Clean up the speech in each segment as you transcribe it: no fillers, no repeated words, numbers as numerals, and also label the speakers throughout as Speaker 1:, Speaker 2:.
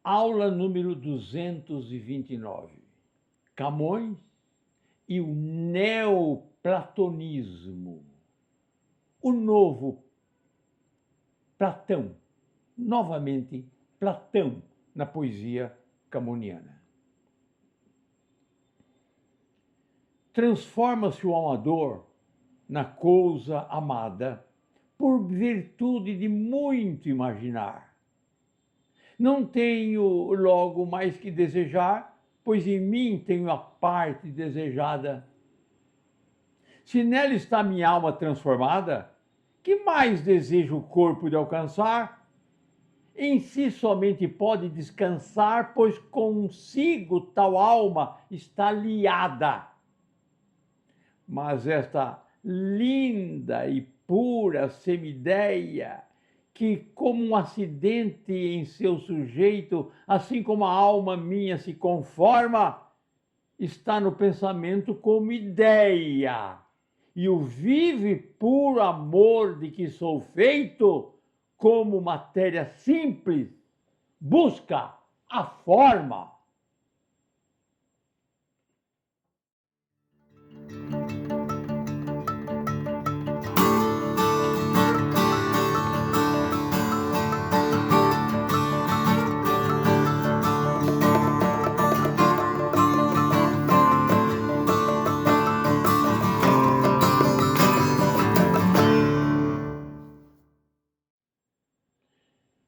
Speaker 1: Aula número 229. Camões e o neoplatonismo. O novo Platão. Novamente, Platão na poesia camoniana. Transforma-se o amador na coisa amada por virtude de muito imaginar. Não tenho logo mais que desejar, pois em mim tenho a parte desejada. Se nela está minha alma transformada, que mais deseja o corpo de alcançar? Em si somente pode descansar, pois consigo tal alma está liada. Mas esta linda e pura semideia, que como um acidente em seu sujeito, assim como a alma minha se conforma, está no pensamento como ideia, e o vive por amor de que sou feito, como matéria simples, busca a forma.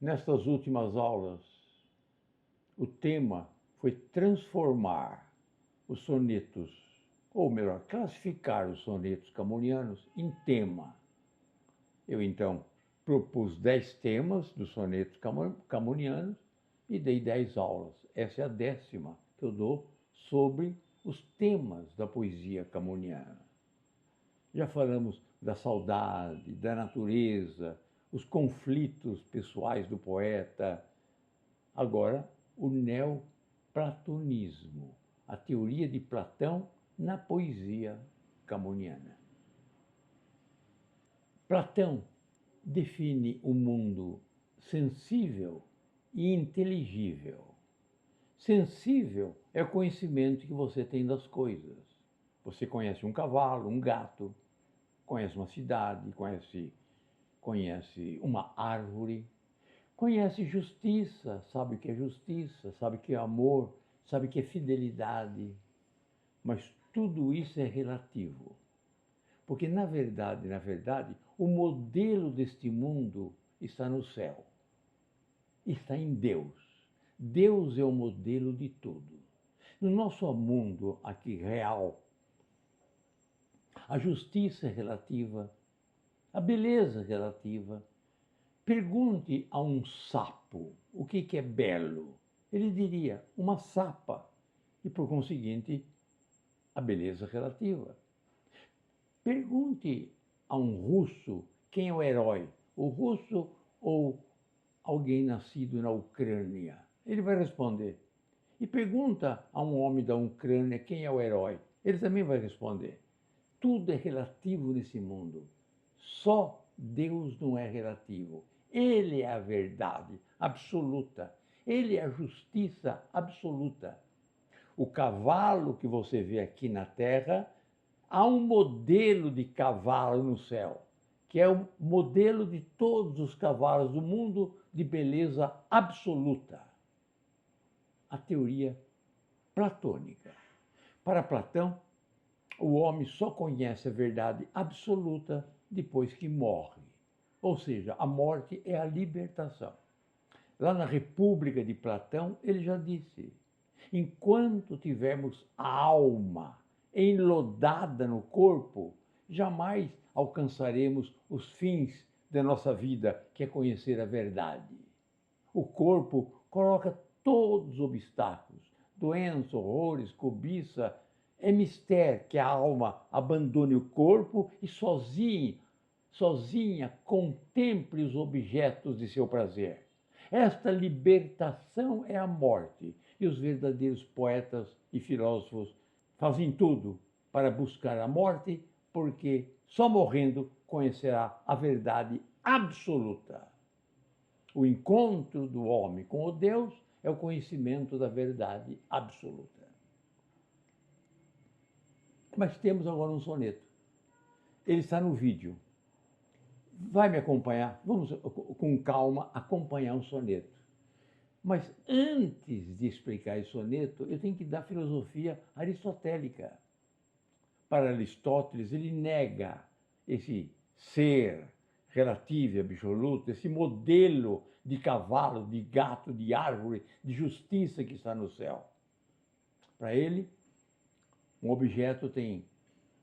Speaker 1: Nestas últimas aulas, o tema foi transformar os sonetos, ou melhor, classificar os sonetos camonianos em tema. Eu, então, propus 10 temas dos sonetos camonianos e dei 10 aulas. Essa é a 10ª que eu dou sobre os temas da poesia camoniana. Já falamos da saudade, da natureza, os conflitos pessoais do poeta. Agora, o neoplatonismo, a teoria de Platão na poesia camoniana. Platão define o mundo sensível e inteligível. Sensível é o conhecimento que você tem das coisas. Você conhece um cavalo, um gato, conhece uma cidade, conhece uma árvore, conhece justiça, sabe o que é justiça, sabe o que é amor, sabe o que é fidelidade. Mas tudo isso é relativo. Porque, na verdade, o modelo deste mundo está no céu. Está em Deus. Deus é o modelo de tudo. No nosso mundo aqui real, a justiça é relativa, a beleza é relativa. Pergunte a um sapo o que é belo. Ele diria uma sapa e, por conseguinte, a beleza relativa. Pergunte a um russo quem é o herói, o russo ou alguém nascido na Ucrânia. Ele vai responder. E pergunta a um homem da Ucrânia quem é o herói. Ele também vai responder. Tudo é relativo nesse mundo. Só Deus não é relativo. Ele é a verdade absoluta. Ele é a justiça absoluta. O cavalo que você vê aqui na Terra, há um modelo de cavalo no céu, que é o modelo de todos os cavalos do mundo de beleza absoluta. A teoria platônica. Para Platão, o homem só conhece a verdade absoluta depois que morre. Ou seja, a morte é a libertação. Lá na República de Platão, ele já disse: enquanto tivermos a alma enlodada no corpo, jamais alcançaremos os fins da nossa vida, que é conhecer a verdade. O corpo coloca todos os obstáculos, doença, horrores, cobiça. É mistério que a alma abandone o corpo e sozinha contemple os objetos de seu prazer. Esta libertação é a morte, e os verdadeiros poetas e filósofos fazem tudo para buscar a morte, porque só morrendo conhecerá a verdade absoluta. O encontro do homem com o Deus é o conhecimento da verdade absoluta. Mas temos agora um soneto. Ele está no vídeo. Vai me acompanhar? Vamos com calma acompanhar um soneto. Mas antes de explicar esse soneto, eu tenho que dar filosofia aristotélica. Para Aristóteles, ele nega esse ser relativo e absoluto, esse modelo de cavalo, de gato, de árvore, de justiça que está no céu. Para ele, um objeto tem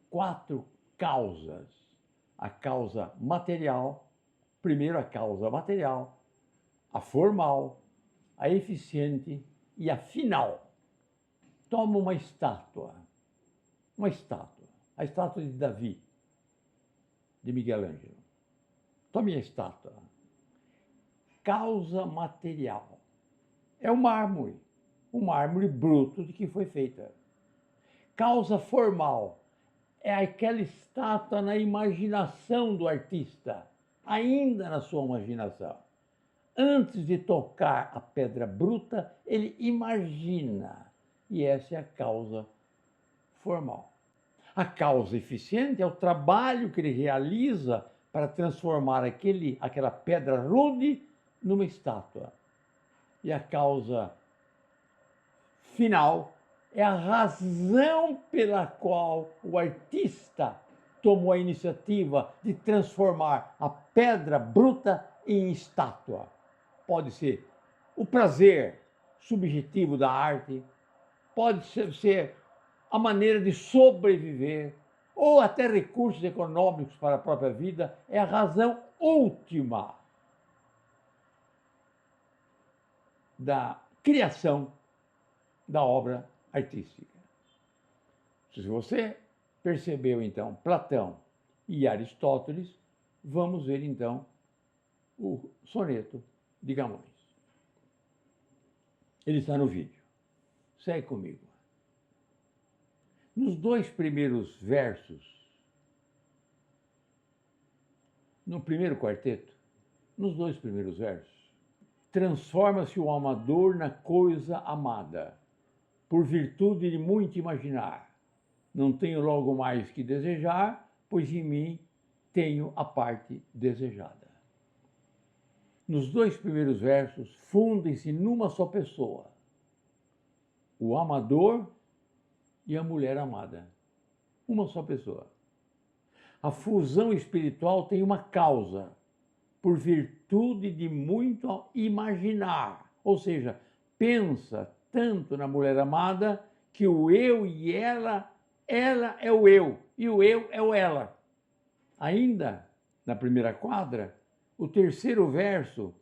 Speaker 1: 4 causas. A causa material, primeiro a causa material, a formal, a eficiente e a final. Toma uma estátua, a estátua de Davi, de Miguel Ângelo. Tome a estátua. Causa material. É o mármore bruto de que foi feita. Causa formal. É aquela estátua na imaginação do artista, ainda na sua imaginação. Antes de tocar a pedra bruta, ele imagina. E essa é a causa formal. A causa eficiente é o trabalho que ele realiza para transformar aquela pedra rude numa estátua. E a causa final é a razão pela qual o artista tomou a iniciativa de transformar a pedra bruta em estátua. Pode ser o prazer subjetivo da arte, pode ser a maneira de sobreviver, ou até recursos econômicos para a própria vida, é a razão última da criação da obra artística. Se você percebeu, então, Platão e Aristóteles, vamos ver, então, o soneto de Camões. Ele está no vídeo. Segue comigo. Nos 2 primeiros versos, no primeiro quarteto, nos 2 primeiros versos, transforma-se o amador na coisa amada, por virtude de muito imaginar. Não tenho logo mais que desejar, pois em mim tenho a parte desejada. Nos 2 primeiros versos, fundem-se numa só pessoa, o amador e a mulher amada. Uma só pessoa. A fusão espiritual tem uma causa, por virtude de muito imaginar. Ou seja, pensa tanto na mulher amada que o eu e ela é o eu e o eu é o ela. Ainda na primeira quadra, o terceiro verso,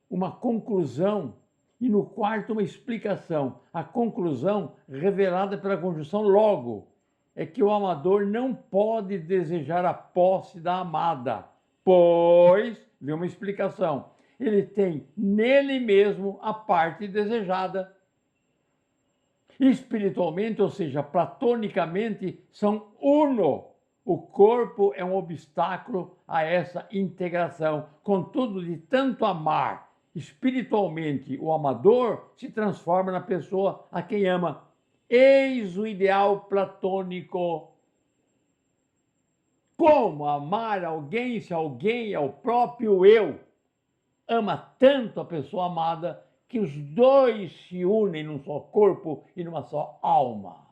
Speaker 1: uma conclusão, e no quarto uma explicação. A conclusão, revelada pela conjunção logo, é que o amador não pode desejar a posse da amada, pois, vê uma explicação, ele tem nele mesmo a parte desejada. Espiritualmente, ou seja, platonicamente, são uno. O corpo é um obstáculo a essa integração. Contudo, de tanto amar espiritualmente o amador, se transforma na pessoa a quem ama. Eis o ideal platônico. Como amar alguém se alguém é o próprio eu? Ama tanto a pessoa amada que os dois se unem num só corpo e numa só alma.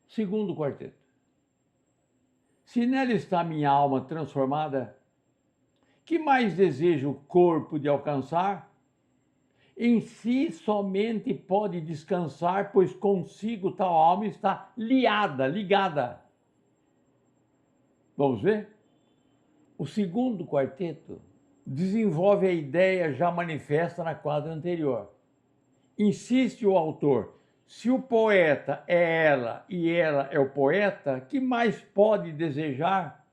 Speaker 1: Segundo quarteto. Se nela está minha alma transformada, que mais deseja o corpo de alcançar? Em si somente pode descansar, pois consigo tal alma está ligada. Vamos ver? O segundo quarteto desenvolve a ideia já manifesta na quadra anterior. Insiste o autor, se o poeta é ela e ela é o poeta, que mais pode desejar?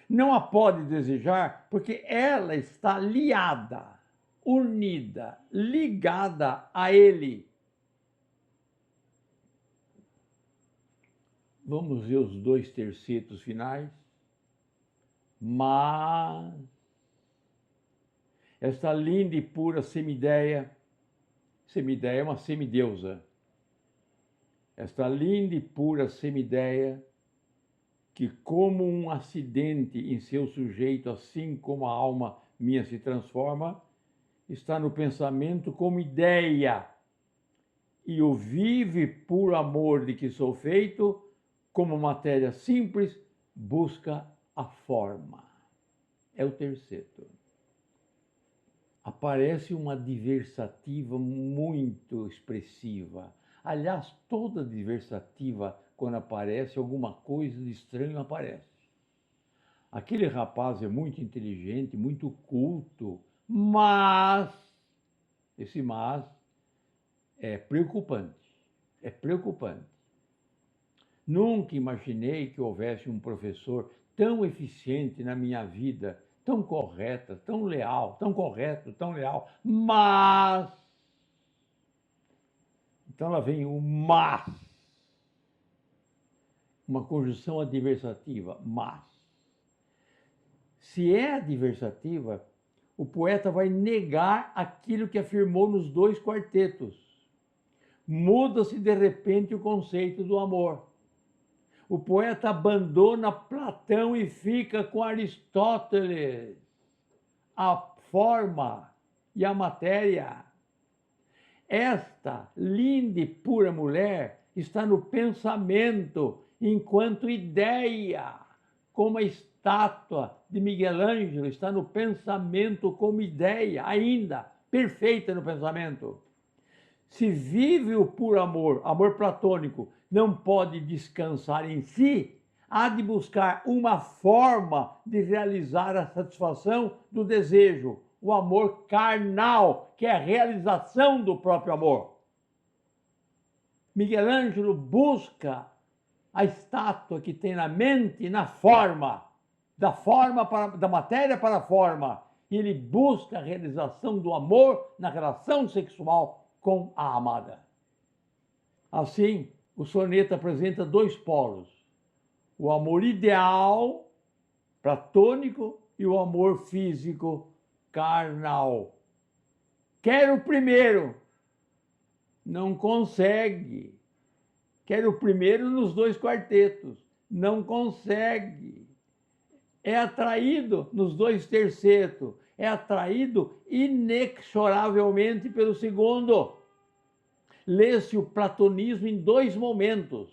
Speaker 1: Não a pode desejar porque ela está liada, unida, ligada a ele. Vamos ver os 2 tercetos finais. Mas esta linda e pura semideia, semideia é uma semideusa, esta linda e pura semideia, que como um acidente em seu sujeito, assim como a alma minha se transforma, está no pensamento como ideia, e o vive por amor de que sou feito, como matéria simples, busca a forma. É o terceiro. Aparece uma diversativa muito expressiva. Aliás, toda diversativa, quando aparece, alguma coisa de estranho aparece. Aquele rapaz é muito inteligente, muito culto, mas, esse mas é preocupante. É preocupante. Nunca imaginei que houvesse um professor tão eficiente na minha vida, tão correta, tão leal, tão correto, tão leal, mas. Então lá vem o mas. Uma conjunção adversativa, mas. Se é adversativa, o poeta vai negar aquilo que afirmou nos dois quartetos. Muda-se de repente o conceito do amor. O poeta abandona Platão e fica com Aristóteles, a forma e a matéria. Esta linda e pura mulher está no pensamento enquanto ideia, como a estátua de Miguel Ângelo está no pensamento como ideia, ainda perfeita no pensamento. Se vive o puro amor, amor platônico, não pode descansar em si, há de buscar uma forma de realizar a satisfação do desejo, o amor carnal, que é a realização do próprio amor. Miguel Ângelo busca a estátua que tem na mente, na forma, da matéria para a forma, e ele busca a realização do amor na relação sexual com a amada. Assim, o soneto apresenta dois polos: o amor ideal, platônico, e o amor físico, carnal. Quer o primeiro, não consegue. Quer o primeiro nos dois quartetos, não consegue. É atraído nos dois tercetos, é atraído inexoravelmente pelo segundo. Lê-se o platonismo em dois momentos.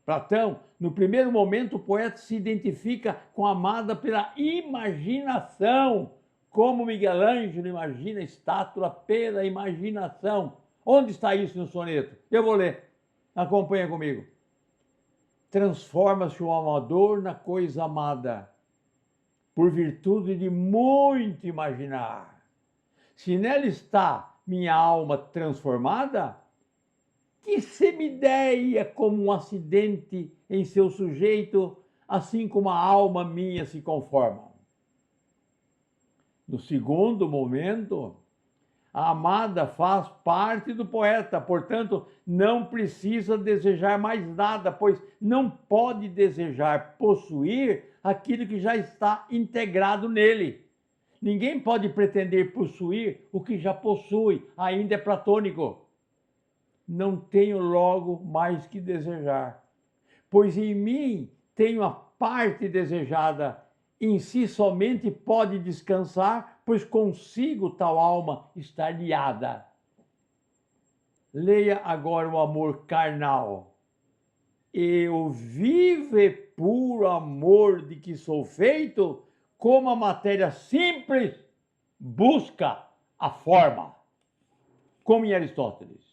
Speaker 1: Platão, no primeiro momento, o poeta se identifica com a amada pela imaginação, como Miguel Ângelo imagina a estátua pela imaginação. Onde está isso no soneto? Eu vou ler. Acompanha comigo. Transforma-se o amador na coisa amada, por virtude de muito imaginar. Se nela está minha alma transformada, que semideia como um acidente em seu sujeito, assim como a alma minha se conforma. No segundo momento, a amada faz parte do poeta, portanto, não precisa desejar mais nada, pois não pode desejar possuir aquilo que já está integrado nele. Ninguém pode pretender possuir o que já possui, ainda é platônico. Não tenho logo mais que desejar, pois em mim tenho a parte desejada, em si somente pode descansar, pois consigo tal alma estar liada. Leia agora o amor carnal. Eu vive puro amor de que sou feito, como a matéria simples busca a forma, como em Aristóteles.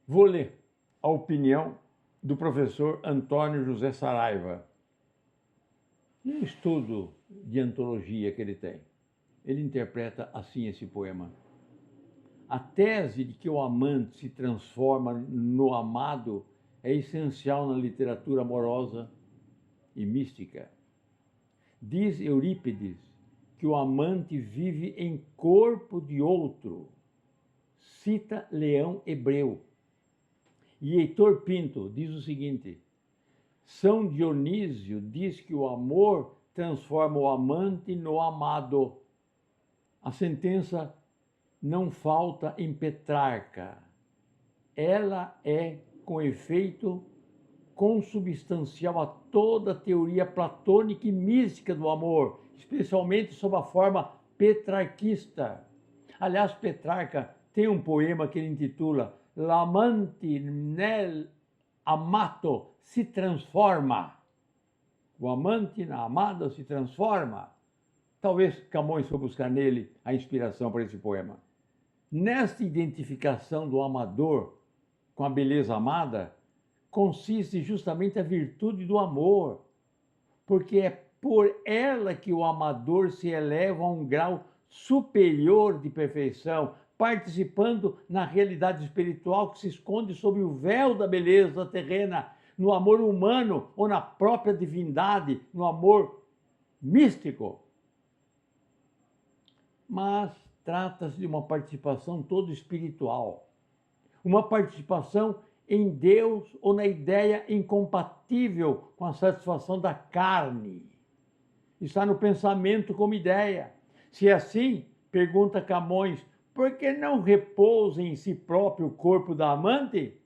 Speaker 1: Vou ler a opinião do professor Antônio José Saraiva, um estudo de antologia que ele tem. Ele interpreta assim esse poema. A tese de que o amante se transforma no amado é essencial na literatura amorosa e mística. Diz Eurípides que o amante vive em corpo de outro. Cita Leão Hebreu. E Heitor Pinto diz o seguinte: São Dionísio diz que o amor transforma o amante no amado. A sentença não falta em Petrarca. Ela é, com efeito, consubstancial a toda a teoria platônica e mística do amor, especialmente sob a forma petrarquista. Aliás, Petrarca tem um poema que ele intitula L'amante nel amato se transforma. O amante na amada se transforma. Talvez Camões foi buscar nele a inspiração para esse poema. Nesta identificação do amador com a beleza amada, consiste justamente a virtude do amor, porque é por ela que o amador se eleva a um grau superior de perfeição, participando na realidade espiritual que se esconde sob o véu da beleza terrena, no amor humano ou na própria divindade, no amor místico. Mas trata-se de uma participação toda espiritual, uma participação em Deus ou na ideia incompatível com a satisfação da carne. Está no pensamento como ideia. Se é assim, pergunta Camões, por que não repousa em si próprio o corpo da amante?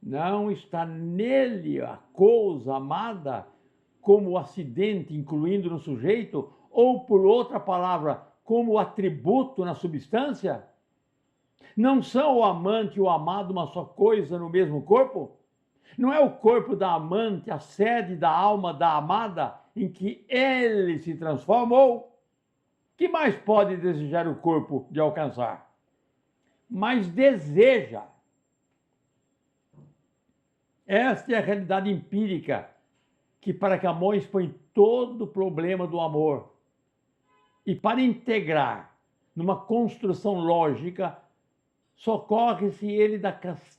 Speaker 1: Não está nele a coisa amada como o acidente, incluindo no sujeito, ou, por outra palavra, como atributo na substância? Não são o amante e o amado uma só coisa no mesmo corpo? Não é o corpo da amante a sede da alma da amada em que ele se transformou? Que mais pode desejar o corpo de alcançar? Mas deseja. Esta é a realidade empírica que para Camões põe todo o problema do amor. E para integrar numa construção lógica, socorre-se ele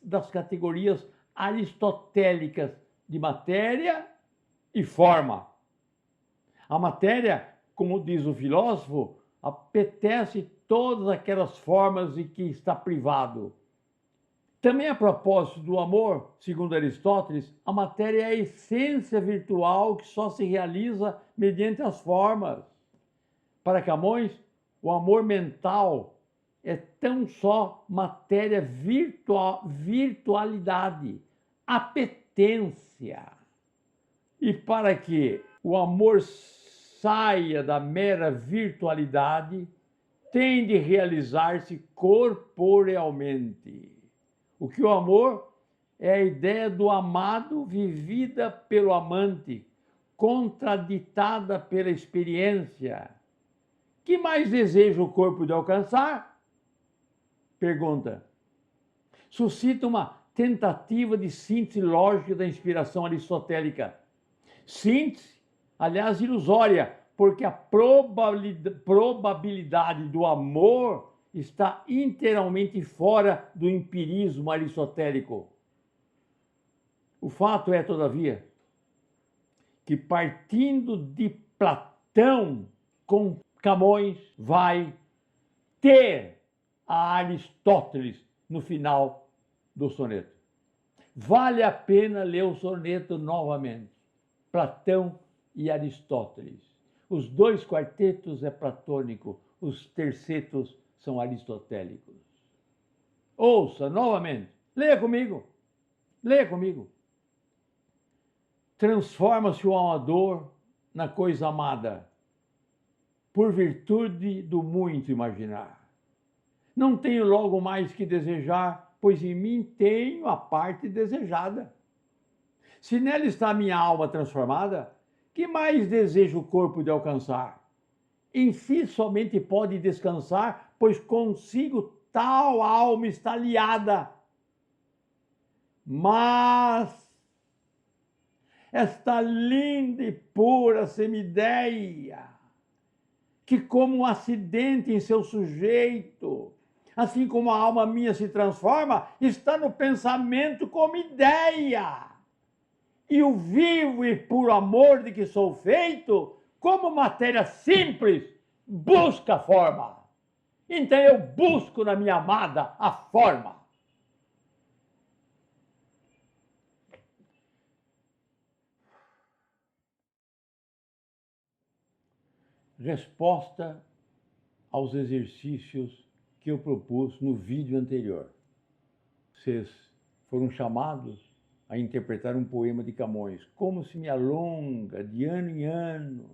Speaker 1: das categorias aristotélicas de matéria e forma. A matéria, como diz o filósofo, apetece todas aquelas formas de que está privado. Também a propósito do amor, segundo Aristóteles, a matéria é a essência virtual que só se realiza mediante as formas. Para Camões, o amor mental é tão só matéria virtualidade, apetência. E para que o amor saia da mera virtualidade, tem de realizar-se corporealmente. O que o amor é a ideia do amado vivida pelo amante, contraditada pela experiência. Que mais deseja o corpo de alcançar? Pergunta. Suscita uma tentativa de síntese lógica da inspiração aristotélica. Síntese, aliás, ilusória, porque a probabilidade do amor está inteiramente fora do empirismo aristotélico. O fato é, todavia, que partindo de Platão, com Camões vai ter a Aristóteles no final do soneto. Vale a pena ler o soneto novamente. Platão e Aristóteles. Os dois quartetos é platônico, os tercetos são aristotélicos. Ouça novamente, leia comigo, leia comigo. Transforma-se o amador na coisa amada, por virtude do muito imaginar. Não tenho logo mais que desejar, pois em mim tenho a parte desejada. Se nela está a minha alma transformada, que mais deseja o corpo de alcançar? Em si somente pode descansar, pois consigo tal alma está liada. Mas esta linda e pura semideia, que como um acidente em seu sujeito, assim como a alma minha se transforma, está no pensamento como ideia. E o vivo e puro amor de que sou feito, como matéria simples, busca a forma. Então eu busco na minha amada a forma. Resposta aos exercícios que eu propus no vídeo anterior. Vocês foram chamados a interpretar um poema de Camões, Como se me alonga de ano em ano.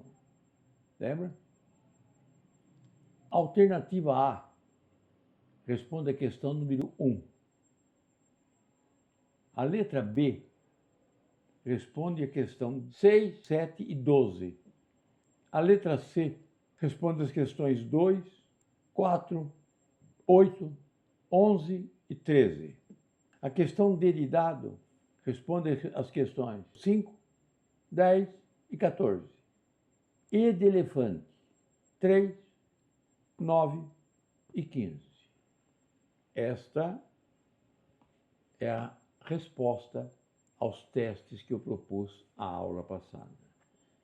Speaker 1: Lembra? Alternativa A responde a questão número 1. A letra B responde a questão 6, 7 e 12. A letra C responde as questões 2, 4, 8, 11 e 13. A questão D de dado responde às questões 5, 10 e 14. E de elefante, 3, 9 e 15. Esta é a resposta aos testes que eu propus à aula passada.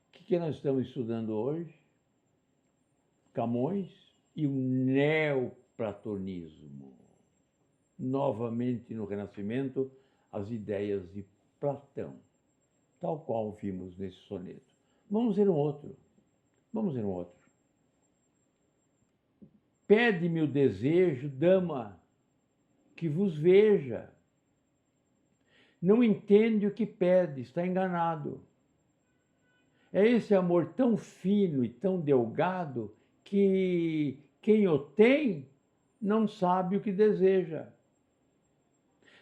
Speaker 1: O que nós estamos estudando hoje? Camões e o neoplatonismo. Novamente no Renascimento, as ideias de Platão, tal qual vimos nesse soneto. Vamos ver um outro. Pede-me o desejo, dama, que vos veja. Não entende o que pede, está enganado. É esse amor tão fino e tão delgado que quem o tem não sabe o que deseja.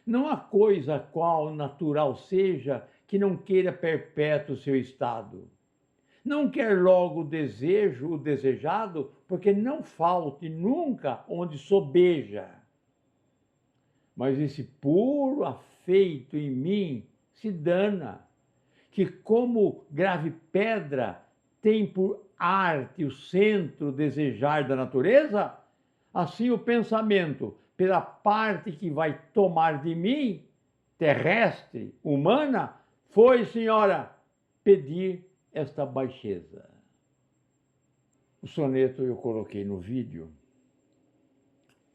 Speaker 1: Não há coisa a qual natural seja que não queira perpétuo seu estado. Não quer logo o desejo, o desejado, porque não falte nunca onde sobeja. Mas esse puro afeito em mim se dana, que como grave pedra tem por arte o centro desejar da natureza, assim o pensamento, pela parte que vai tomar de mim, terrestre, humana, foi, senhora, pedir esta baixeza. O soneto eu coloquei no vídeo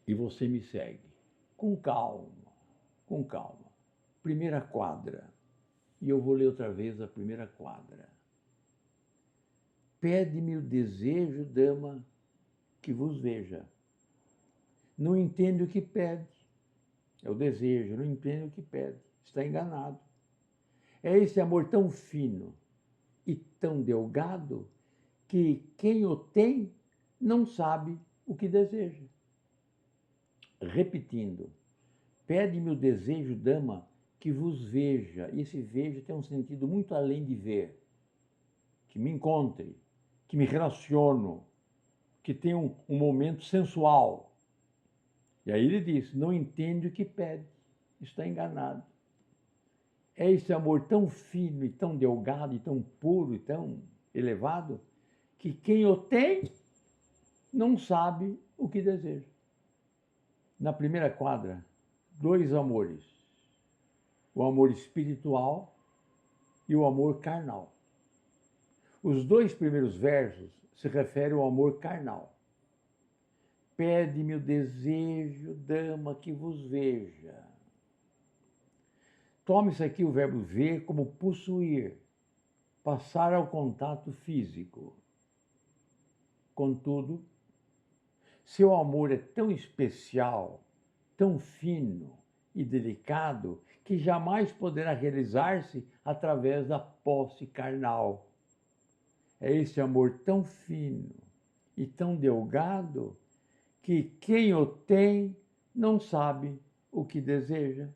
Speaker 1: e você me segue. Com calma, com calma. Primeira quadra. E eu vou ler outra vez a primeira quadra. Pede-me o desejo, dama, que vos veja. Não entende o que pede. É o desejo, não entende o que pede. Está enganado. É esse amor tão fino e tão delgado que quem o tem não sabe o que deseja. Repetindo, pede-me o desejo, dama, que vos veja. E esse veja tem um sentido muito além de ver. Que me encontre, que me relaciono, que tenha um momento sensual. E aí ele diz, não entende o que pede, está enganado. É esse amor tão fino e tão delgado e tão puro e tão elevado que quem o tem não sabe o que deseja. Na primeira quadra, dois amores. O amor espiritual e o amor carnal. Os dois primeiros versos se referem ao amor carnal. Pede-me o desejo, dama, que vos veja. Tome-se aqui o verbo ver como possuir, passar ao contato físico. Contudo, seu amor é tão especial, tão fino e delicado, que jamais poderá realizar-se através da posse carnal. É esse amor tão fino e tão delgado que quem o tem não sabe o que deseja.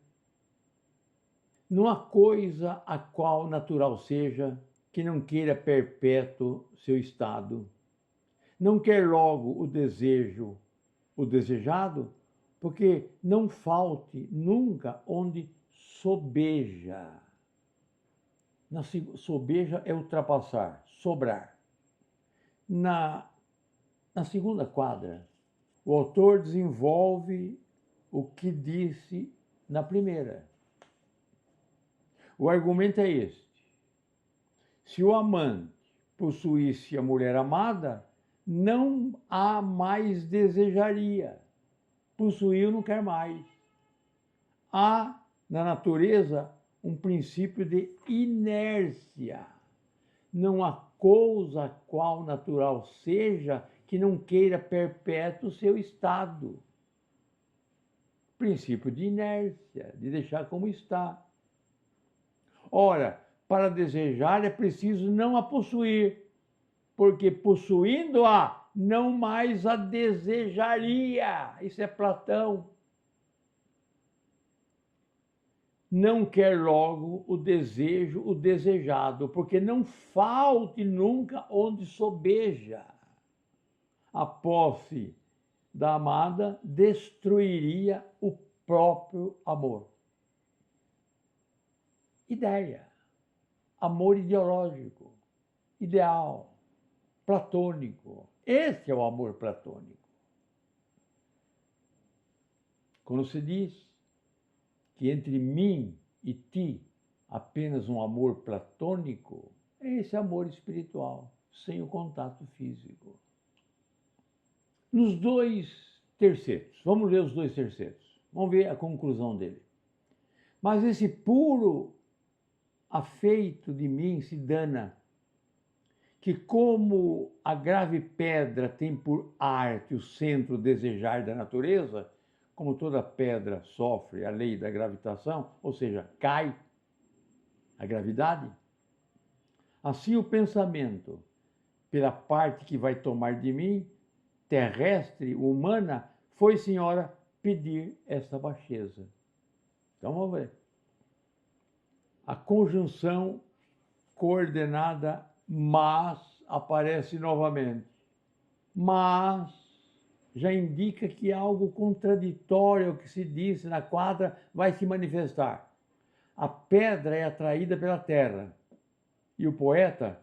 Speaker 1: Não há coisa a qual natural seja que não queira perpétuo seu estado. Não quer logo o desejo, o desejado, porque não falte nunca onde sobeja. Sobeja é ultrapassar, sobrar. Na segunda quadra, o autor desenvolve o que disse na primeira. O argumento é este. Se o amante possuísse a mulher amada, não a mais desejaria. Possuiu, não quer mais. Há na natureza um princípio de inércia. Não há coisa qual natural seja que não queira perpétuo o seu estado. Princípio de inércia, de deixar como está. Ora, para desejar é preciso não a possuir, porque possuindo-a, não mais a desejaria. Isso é Platão. Não quer logo o desejo, o desejado, porque não falte nunca onde sobeja. A posse da amada destruiria o próprio amor. Ideia, amor ideológico, ideal, platônico. Esse é o amor platônico. Quando se diz que entre mim e ti apenas um amor platônico, é esse amor espiritual, sem o contato físico. Nos dois tercetos, vamos ler os dois tercetos, vamos ver a conclusão dele. Mas esse puro afeito de mim se dana, que como a grave pedra tem por arte o centro desejar da natureza, como toda pedra sofre a lei da gravitação, ou seja, cai a gravidade, assim o pensamento, pela parte que vai tomar de mim, terrestre, humana, foi, senhora, pedir esta baixeza. Então vamos ver. A conjunção coordenada mas aparece novamente. Mas já indica que algo contraditório ao que se disse na quadra vai se manifestar. A pedra é atraída pela terra e o poeta,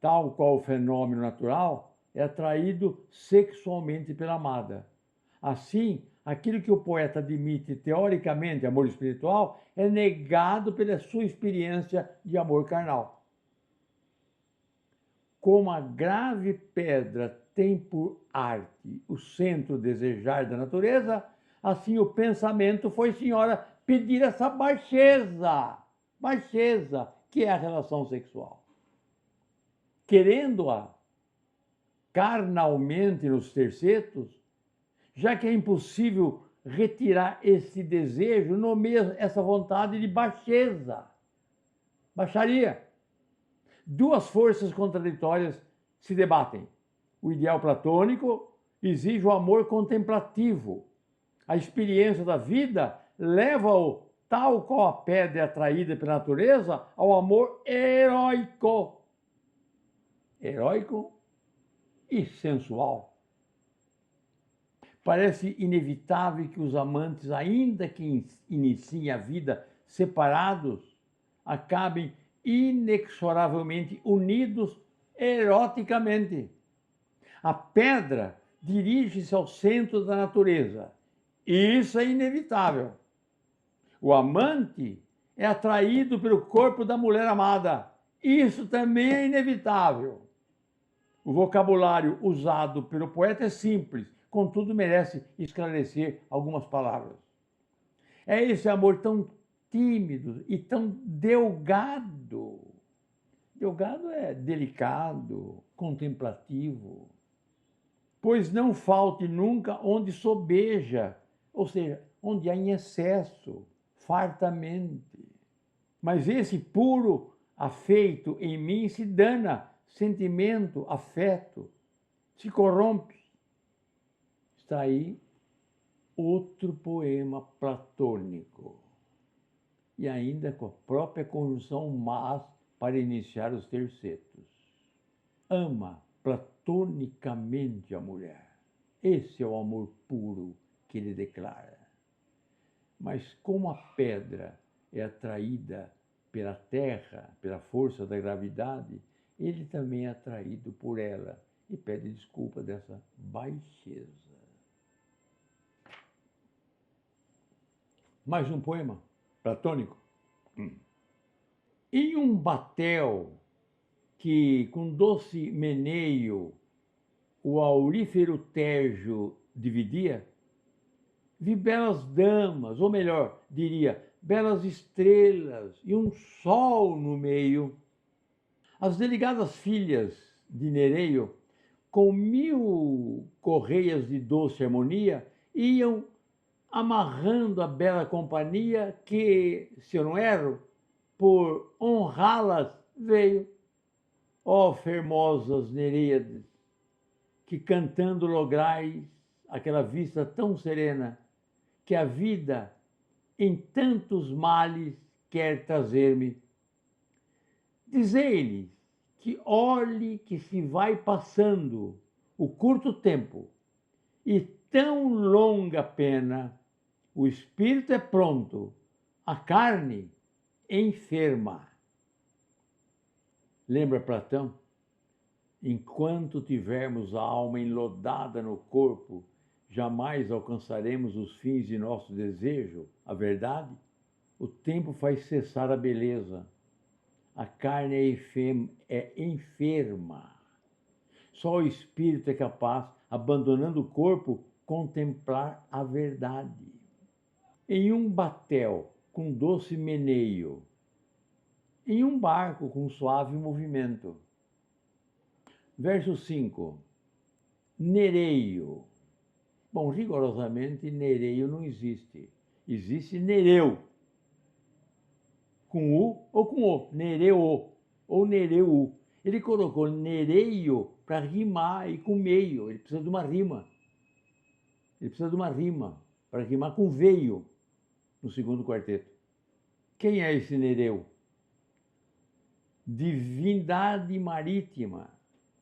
Speaker 1: tal qual o fenômeno natural, é atraído sexualmente pela amada. Assim, aquilo que o poeta admite teoricamente amor espiritual é negado pela sua experiência de amor carnal. Como a grave pedra tem por arte o centro desejar da natureza, assim o pensamento foi, senhora, pedir essa baixeza, que é a relação sexual. Querendo-a carnalmente nos tercetos, já que é impossível retirar esse desejo, nomeia essa vontade de baixeza, baixaria. Duas forças contraditórias se debatem. O ideal platônico exige o amor contemplativo. A experiência da vida leva-o, tal qual a pedra é atraída pela natureza, ao amor heróico. Heróico e sensual. Parece inevitável que os amantes, ainda que iniciem a vida separados, acabem inexoravelmente unidos eroticamente. A pedra dirige-se ao centro da natureza. Isso é inevitável. O amante é atraído pelo corpo da mulher amada. Isso também é inevitável. O vocabulário usado pelo poeta é simples, contudo merece esclarecer algumas palavras. É esse amor tão tímido e tão delgado. Delgado é delicado, contemplativo. Pois não falte nunca onde sobeja, ou seja, onde há em excesso, fartamente. Mas esse puro afeito em mim se dana, sentimento, afeto, se corrompe. Está aí outro poema platônico. E ainda com a própria conjunção mas para iniciar os tercetos. Ama platonicamente a mulher. Esse é o amor puro que ele declara. Mas como a pedra é atraída pela terra, pela força da gravidade, ele também é atraído por ela e pede desculpa dessa baixeza. Mais um poema platônico. Em um batel que com doce meneio o aurífero Tejo dividia, vi belas damas, ou melhor, diria, belas estrelas e um sol no meio. As delicadas filhas de Nereio com 1000 correias de doce harmonia, iam amarrando a bela companhia que, se eu não erro, por honrá-las veio. Ó formosas Nereides, que cantando lograis aquela vista tão serena, que a vida em tantos males quer trazer-me. Dizei-lhe que olhe que se vai passando o curto tempo e tão longa pena, o espírito é pronto, a carne enferma. Lembra Platão? Enquanto tivermos a alma enlodada no corpo, jamais alcançaremos os fins de nosso desejo, a verdade? O tempo faz cessar a beleza. A carne é enferma. Só o espírito é capaz, abandonando o corpo, contemplar a verdade. Em um batel com doce meneio, em um barco com suave movimento. Verso 5. Nereio. Bom, rigorosamente, Nereio não existe. Existe Nereu. Com U ou com O. Nereu ou Nereu. Ele colocou Nereio para rimar e com meio. Ele precisa de uma rima. Ele precisa de uma rima para rimar com veio no segundo quarteto. Quem é esse Nereu? Divindade marítima,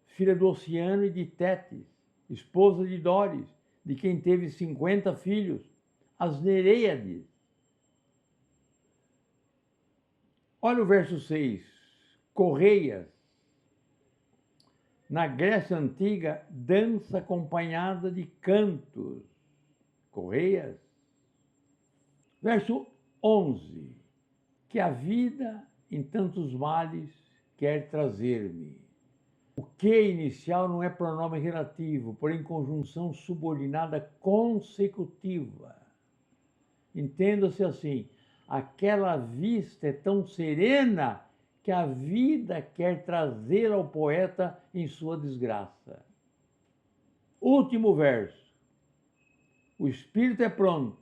Speaker 1: filha do Oceano e de Tétis, esposa de Dóris, de quem teve 50 filhos, as Nereides. Olha o verso 6. Correias. Na Grécia Antiga, dança acompanhada de cantos. Correias. Verso 11. Que a vida em tantos males quer trazer-me. O que inicial não é pronome relativo, porém conjunção subordinada consecutiva. Entenda-se assim, aquela vista é tão serena que a vida quer trazer ao poeta em sua desgraça. Último verso. O espírito é pronto,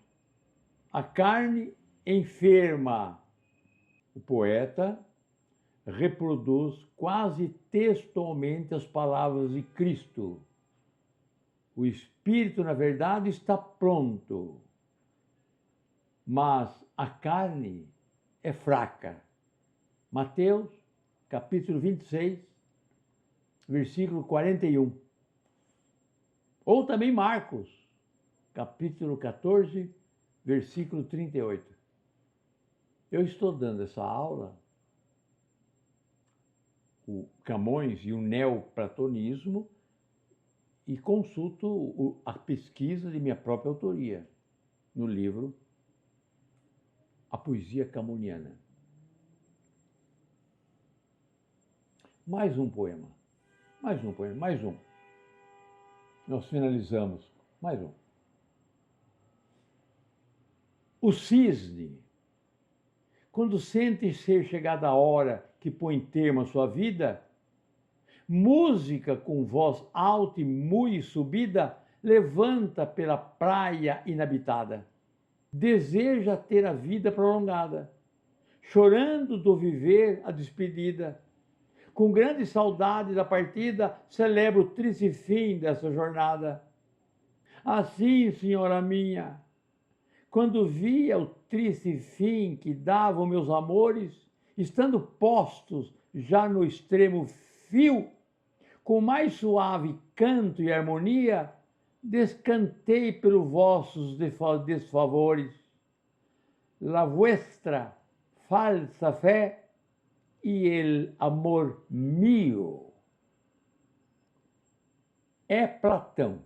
Speaker 1: a carne enferma. O poeta reproduz quase textualmente as palavras de Cristo. O espírito, na verdade, está pronto, mas a carne é fraca. Mateus, capítulo 26, versículo 41. Ou também Marcos, capítulo 14, versículo 38. Eu estou dando essa aula, o Camões e o neoplatonismo, e consulto a pesquisa de minha própria autoria no livro A Poesia Camoniana. Mais um poema, mais um poema, mais um. Nós finalizamos. Mais um. O cisne, quando sente ser chegada a hora que põe termo à sua vida, música com voz alta e muito subida, levanta pela praia inabitada. Deseja ter a vida prolongada, chorando do viver a despedida. Com grande saudade da partida, celebra o triste fim dessa jornada. Assim, senhora minha, quando via o triste fim que davam meus amores, estando postos já no extremo fio, com mais suave canto e harmonia, descantei pelos vossos desfavores. La vuestra falsa fé e el amor mío. É Platão.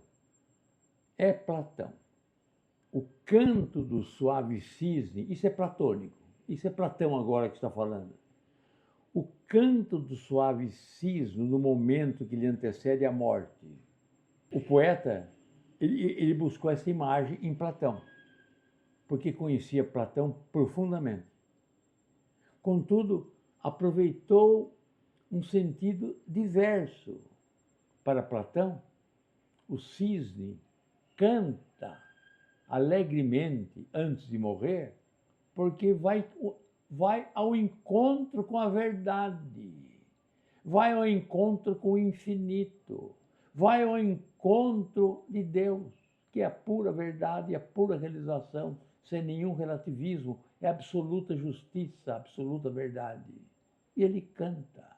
Speaker 1: É Platão. O canto do suave cisne, isso é platônico. Isso é Platão agora que está falando. O canto do suave cisne no momento que lhe antecede a morte. O poeta, ele buscou essa imagem em Platão, porque conhecia Platão profundamente. Contudo, aproveitou um sentido diverso Para Platão, o cisne canta alegremente antes de morrer, porque vai ao encontro com a verdade, vai ao encontro com o infinito, vai ao encontro de Deus, que é a pura verdade e a pura realização, sem nenhum relativismo, é absoluta justiça, absoluta verdade. E ele canta.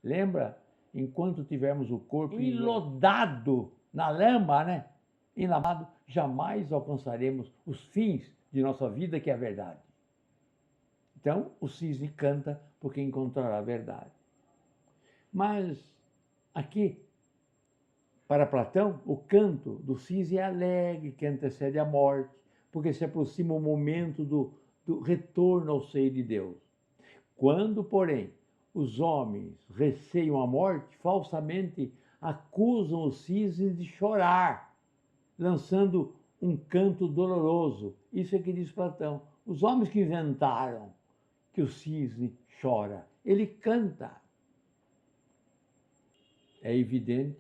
Speaker 1: Lembra? Enquanto tivermos o corpo enlodado na lama, né? Enlamado, jamais alcançaremos os fins de nossa vida, que é a verdade. Então, o cisne canta porque encontrará a verdade. Mas aqui, para Platão, o canto do cisne é alegre, que antecede a morte, porque se aproxima o momento do retorno ao seio de Deus. Quando, porém, os homens receiam a morte, falsamente acusam o cisne de chorar, lançando um canto doloroso. Isso é que diz Platão. Os homens que inventaram que o cisne chora, ele canta. É evidente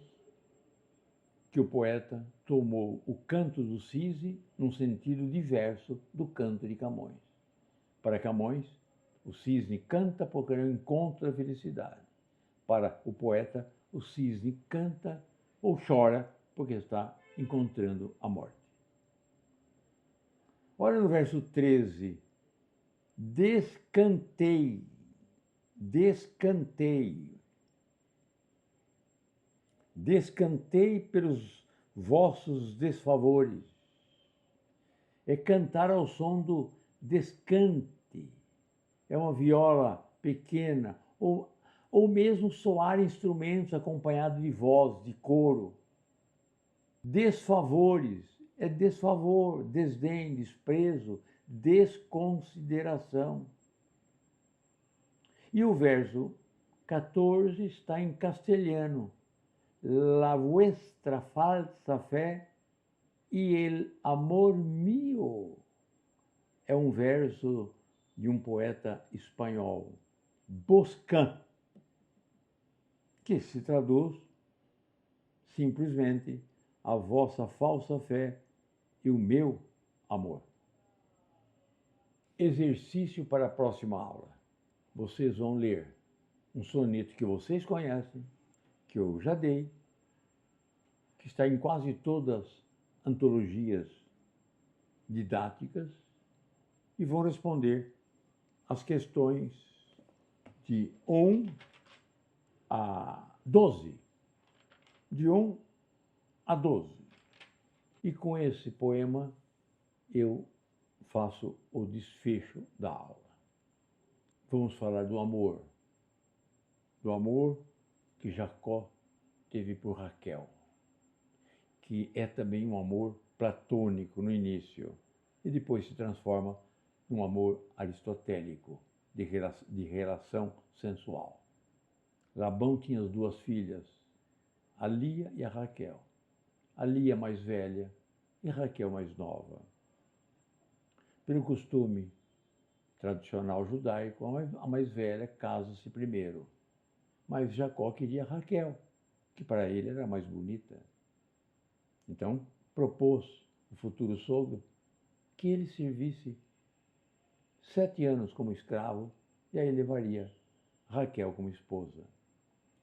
Speaker 1: que o poeta tomou o canto do cisne num sentido diverso do canto de Camões. Para Camões, o cisne canta porque não encontra a felicidade. Para o poeta, o cisne canta ou chora porque está encontrando a morte. Olha no verso 13. Descantei, descantei pelos vossos desfavores. É cantar ao som do descante. É uma viola pequena, ou mesmo soar instrumentos acompanhados de voz, de coro. Desfavores é desfavor, desdém, desprezo, desconsideração. E o verso 14 está em castelhano. La vuestra falsa fé y el amor mío. É um verso de um poeta espanhol, Boscan, que se traduz simplesmente a vossa falsa fé e o meu amor. Exercício para a próxima aula. Vocês vão ler um soneto que vocês conhecem, que eu já dei, que está em quase todas as antologias didáticas, e vão responder as questões de 1 a 12. De 1 a 12. E com esse poema eu faço o desfecho da aula. Vamos falar do amor que Jacó teve por Raquel, que é também um amor platônico no início e depois se transforma num amor aristotélico, de relação sensual. Labão tinha as duas filhas, a Lia e a Raquel. A Lia mais velha e Raquel mais nova. Pelo costume tradicional judaico, a mais velha casa-se primeiro. Mas Jacó queria Raquel, que para ele era mais bonita. Então, propôs o futuro sogro que ele servisse 7 anos como escravo e aí levaria Raquel como esposa.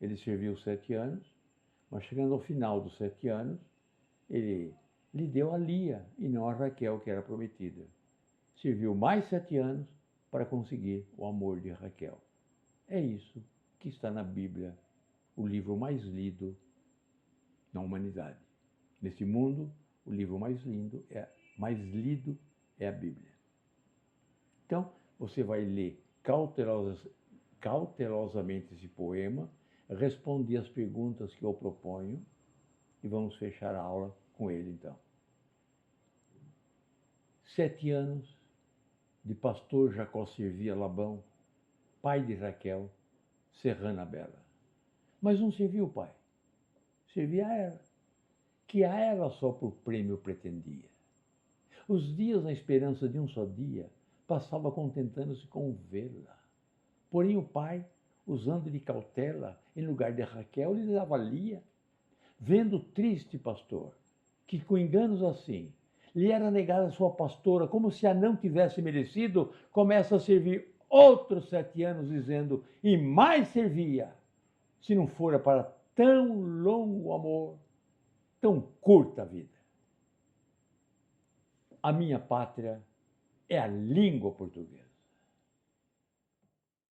Speaker 1: Ele serviu 7 anos, mas chegando ao final dos 7 anos, ele lhe deu a Lia e não a Raquel, que era prometida. Serviu mais 7 anos para conseguir o amor de Raquel. É isso que está na Bíblia, o livro mais lido na humanidade. Neste mundo, o livro mais lido é a Bíblia. Então, você vai ler cautelosamente esse poema, responder as perguntas que eu proponho e vamos fechar a aula com ele, então. 7 anos de pastor Jacó servia Labão, pai de Raquel, serrana bela. Mas não servia o pai, servia a ela, que a ela só por prêmio pretendia. Os dias, na esperança de um só dia, passava contentando-se com vê-la. Porém o pai usando de cautela, em lugar de Raquel, lhes dava Lia. Vendo o triste pastor, que com enganos assim, lhe era negada sua pastora, como se a não tivesse merecido, começa a servir outros 7 anos, dizendo, e mais servia, se não fora para tão longo amor, tão curta vida. A minha pátria é a língua portuguesa.